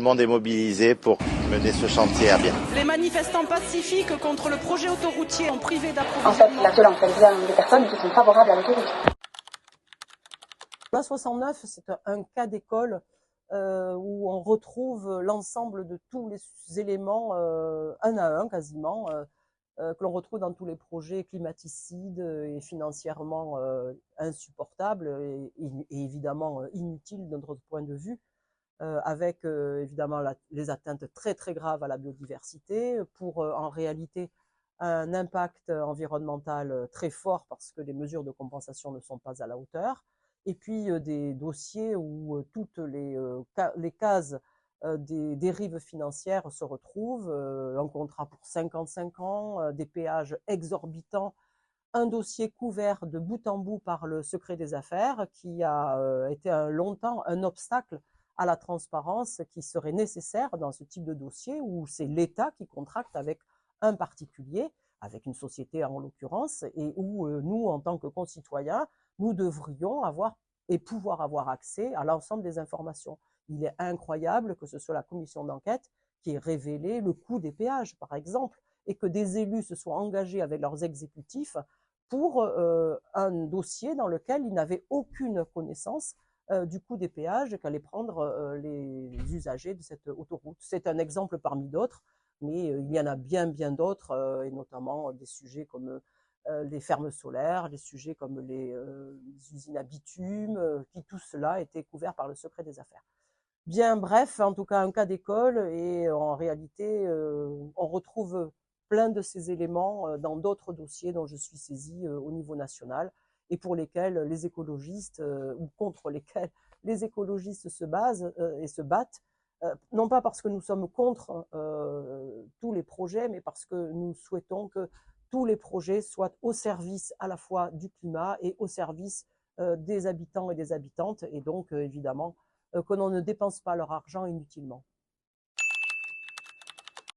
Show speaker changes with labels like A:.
A: Tout le monde est mobilisé pour mener ce chantier à bien.
B: Les manifestants pacifiques contre le projet autoroutier ont privé d'approvisionnement.
C: En fait, la violence, elle vient des personnes qui sont favorables à l'autoroute.
D: La 69, c'est un cas d'école où on retrouve l'ensemble de tous les éléments, un à un quasiment, que l'on retrouve dans tous les projets climaticides et financièrement insupportables et évidemment inutiles de notre point de vue, avec évidemment les atteintes très très graves à la biodiversité, pour en réalité un impact environnemental très fort parce que les mesures de compensation ne sont pas à la hauteur, et puis des dossiers où toutes les cases des dérives financières se retrouvent, un contrat pour 55 ans, des péages exorbitants, un dossier couvert de bout en bout par le secret des affaires qui a été longtemps un obstacle à la transparence qui serait nécessaire dans ce type de dossier où c'est l'État qui contracte avec un particulier, avec une société en l'occurrence, et où nous, en tant que concitoyens, nous devrions avoir et pouvoir avoir accès à l'ensemble des informations. Il est incroyable que ce soit la commission d'enquête qui ait révélé le coût des péages, par exemple, et que des élus se soient engagés avec leurs exécutifs pour un dossier dans lequel ils n'avaient aucune connaissance du coût des péages qu'allaient prendre les usagers de cette autoroute. C'est un exemple parmi d'autres, mais il y en a bien d'autres, et notamment des sujets comme les fermes solaires, des sujets comme les usines à bitume, qui tout cela était couvert par le secret des affaires. Bien, bref, en tout cas un cas d'école, et en réalité on retrouve plein de ces éléments dans d'autres dossiers dont je suis saisie au niveau national et pour lesquels les écologistes, ou contre lesquels les écologistes se basent et se battent, non pas parce que nous sommes contre tous les projets, mais parce que nous souhaitons que tous les projets soient au service à la fois du climat et au service des habitants et des habitantes, et donc évidemment que l'on ne dépense pas leur argent inutilement.